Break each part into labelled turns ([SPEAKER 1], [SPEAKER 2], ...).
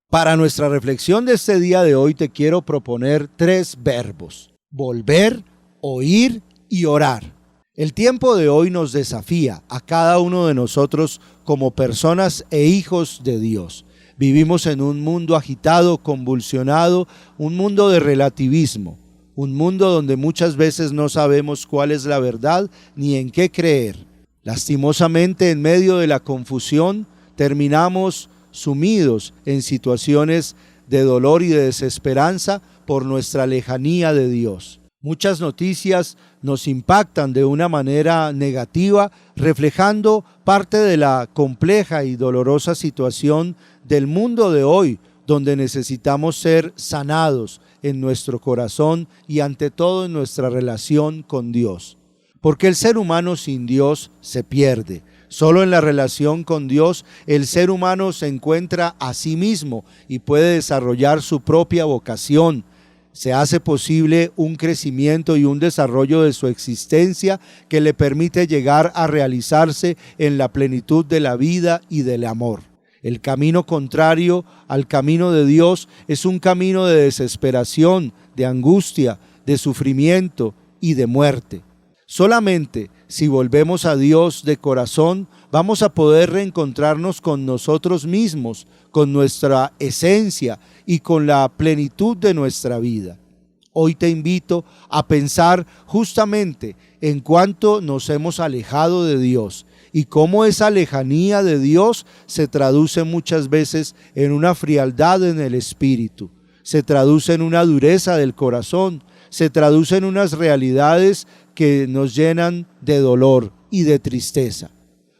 [SPEAKER 1] Para nuestra reflexión de este día de hoy te quiero proponer 3 verbos: volver, oír y orar. El tiempo de hoy nos desafía a cada uno de nosotros como personas e hijos de Dios. Vivimos en un mundo agitado, convulsionado, un mundo de relativismo, un mundo donde muchas veces no sabemos cuál es la verdad ni en qué creer. Lastimosamente, en medio de la confusión, terminamos sumidos en situaciones de dolor y de desesperanza por nuestra lejanía de Dios. Muchas noticias nos impactan de una manera negativa, reflejando parte de la compleja y dolorosa situación del mundo de hoy, donde necesitamos ser sanados en nuestro corazón y ante todo en nuestra relación con Dios. Porque el ser humano sin Dios se pierde. Solo en la relación con Dios el ser humano se encuentra a sí mismo y puede desarrollar su propia vocación. Se hace posible un crecimiento y un desarrollo de su existencia que le permite llegar a realizarse en la plenitud de la vida y del amor. El camino contrario al camino de Dios es un camino de desesperación, de angustia, de sufrimiento y de muerte. Solamente si volvemos a Dios de corazón, vamos a poder reencontrarnos con nosotros mismos, con nuestra esencia y con la plenitud de nuestra vida. Hoy te invito a pensar justamente en cuánto nos hemos alejado de Dios y cómo esa lejanía de Dios se traduce muchas veces en una frialdad en el espíritu, se traduce en una dureza del corazón, se traduce en unas realidades que nos llenan de dolor y de tristeza.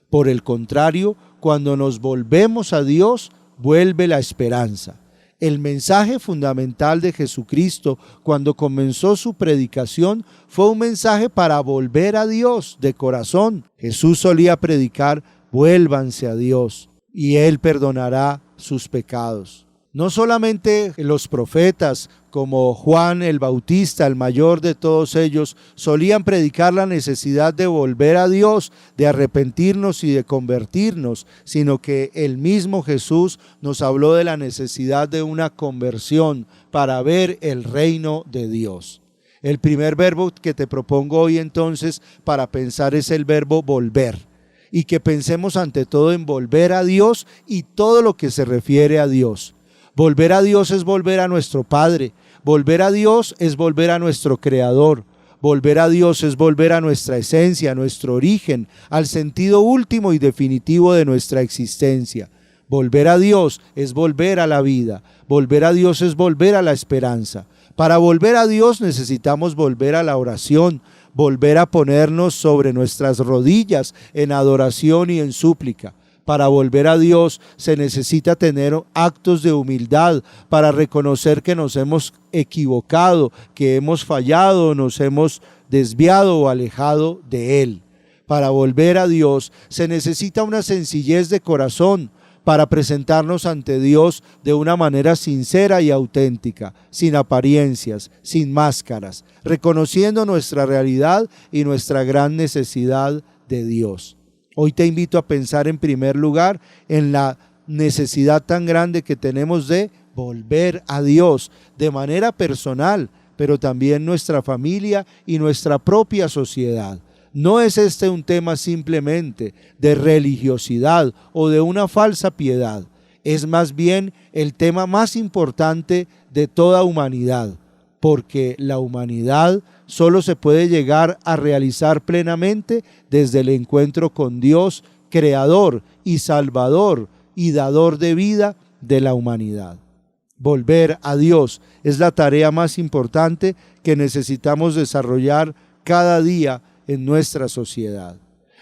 [SPEAKER 1] Por el contrario, cuando nos volvemos a Dios, vuelve la esperanza. El mensaje fundamental de Jesucristo cuando comenzó su predicación fue un mensaje para volver a Dios de corazón. Jesús solía predicar: vuélvanse a Dios y Él perdonará sus pecados. No solamente los profetas como Juan el Bautista, el mayor de todos ellos, solían predicar la necesidad de volver a Dios, de arrepentirnos y de convertirnos, sino que el mismo Jesús nos habló de la necesidad de una conversión para ver el reino de Dios. El primer verbo que te propongo hoy entonces para pensar es el verbo volver, y que pensemos ante todo en volver a Dios y todo lo que se refiere a Dios. Volver a Dios es volver a nuestro Padre, volver a Dios es volver a nuestro Creador, volver a Dios es volver a nuestra esencia, a nuestro origen, al sentido último y definitivo de nuestra existencia. Volver a Dios es volver a la vida, volver a Dios es volver a la esperanza. Para volver a Dios necesitamos volver a la oración, volver a ponernos sobre nuestras rodillas en adoración y en súplica. Para volver a Dios se necesita tener actos de humildad para reconocer que nos hemos equivocado, que hemos fallado, nos hemos desviado o alejado de Él. Para volver a Dios se necesita una sencillez de corazón para presentarnos ante Dios de una manera sincera y auténtica, sin apariencias, sin máscaras, reconociendo nuestra realidad y nuestra gran necesidad de Dios. Hoy te invito a pensar en primer lugar en la necesidad tan grande que tenemos de volver a Dios de manera personal, pero también nuestra familia y nuestra propia sociedad. No es este un tema simplemente de religiosidad o de una falsa piedad, es más bien el tema más importante de toda humanidad, porque la humanidad solo se puede llegar a realizar plenamente desde el encuentro con Dios, Creador y Salvador y Dador de vida de la humanidad. Volver a Dios es la tarea más importante que necesitamos desarrollar cada día en nuestra sociedad.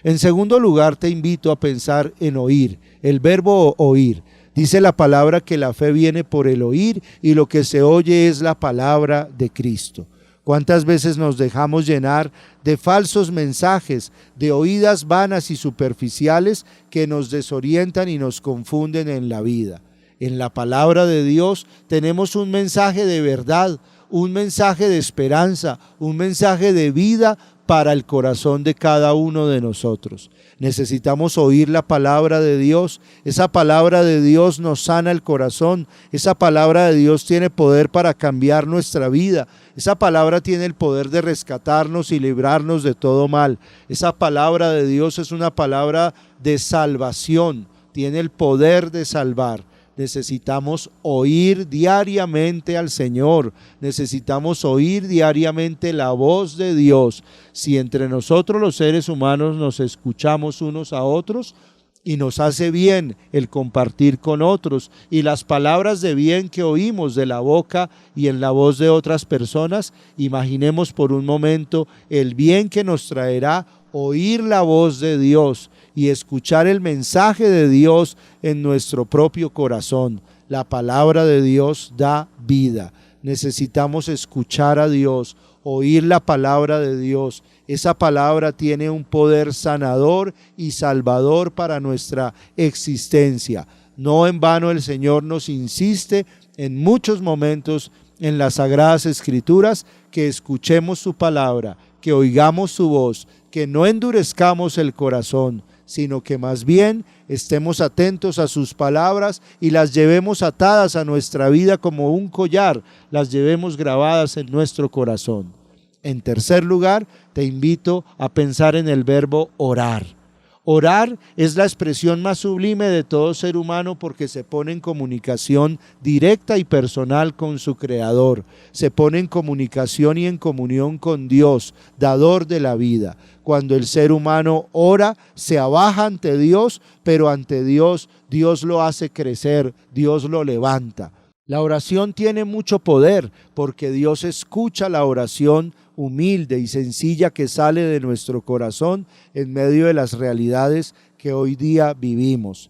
[SPEAKER 1] En segundo lugar, te invito a pensar en oír, el verbo oír. Dice la palabra que la fe viene por el oír y lo que se oye es la palabra de Cristo. ¿Cuántas veces nos dejamos llenar de falsos mensajes, de oídas vanas y superficiales que nos desorientan y nos confunden en la vida? En la palabra de Dios tenemos un mensaje de verdad, un mensaje de esperanza, un mensaje de vida para el corazón de cada uno de nosotros. Necesitamos oír la palabra de Dios. Esa palabra de Dios nos sana el corazón. Esa palabra de Dios tiene poder para cambiar nuestra vida. Esa palabra tiene el poder de rescatarnos y librarnos de todo mal. Esa palabra de Dios es una palabra de salvación. Tiene el poder de salvar. Necesitamos oír diariamente al Señor, necesitamos oír diariamente la voz de Dios. Si entre nosotros los seres humanos nos escuchamos unos a otros y nos hace bien el compartir con otros, y las palabras de bien que oímos de la boca y en la voz de otras personas, imaginemos por un momento el bien que nos traerá oír la voz de Dios y escuchar el mensaje de Dios en nuestro propio corazón. La palabra de Dios da vida. Necesitamos escuchar a Dios, oír la palabra de Dios. Esa palabra tiene un poder sanador y salvador para nuestra existencia. No en vano el Señor nos insiste en muchos momentos en las Sagradas Escrituras que escuchemos su palabra, que oigamos su voz, que no endurezcamos el corazón, sino que más bien estemos atentos a sus palabras y las llevemos atadas a nuestra vida como un collar, las llevemos grabadas en nuestro corazón. En tercer lugar, te invito a pensar en el verbo orar. Orar es la expresión más sublime de todo ser humano porque se pone en comunicación directa y personal con su Creador. Se pone en comunicación y en comunión con Dios, dador de la vida. Cuando el ser humano ora, se abaja ante Dios, pero ante Dios, Dios lo hace crecer, Dios lo levanta. La oración tiene mucho poder porque Dios escucha la oración humilde y sencilla que sale de nuestro corazón en medio de las realidades que hoy día vivimos.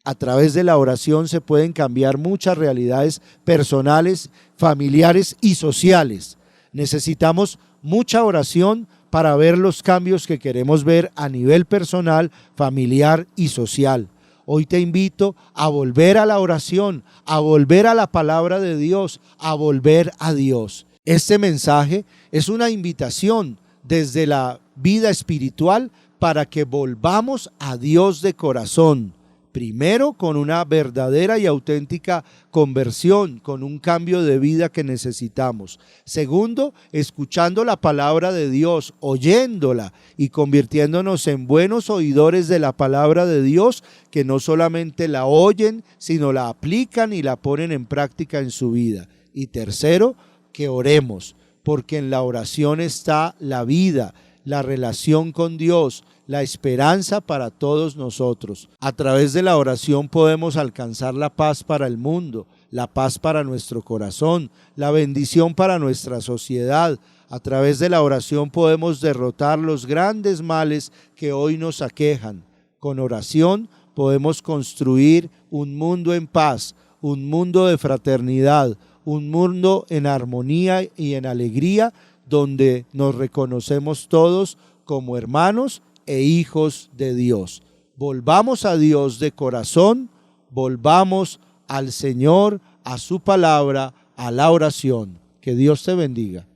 [SPEAKER 1] A través de la oración se pueden cambiar muchas realidades personales, familiares y sociales. Necesitamos mucha oración para ver los cambios que queremos ver a nivel personal, familiar y social. Hoy te invito a volver a la oración, a volver a la palabra de Dios, a volver a Dios. Este mensaje es una invitación desde la vida espiritual para que volvamos a Dios de corazón. Primero, con una verdadera y auténtica conversión, con un cambio de vida que necesitamos. Segundo, escuchando la palabra de Dios, oyéndola y convirtiéndonos en buenos oidores de la palabra de Dios, que no solamente la oyen, sino la aplican y la ponen en práctica en su vida. Y tercero, que oremos, porque en la oración está la vida, la relación con Dios, la esperanza para todos nosotros. A través de la oración podemos alcanzar la paz para el mundo, la paz para nuestro corazón, la bendición para nuestra sociedad. A través de la oración podemos derrotar los grandes males que hoy nos aquejan. Con oración podemos construir un mundo en paz, un mundo de fraternidad, un mundo en armonía y en alegría, donde nos reconocemos todos como hermanos e hijos de Dios. Volvamos a Dios de corazón, volvamos al Señor, a su palabra, a la oración. Que Dios te bendiga.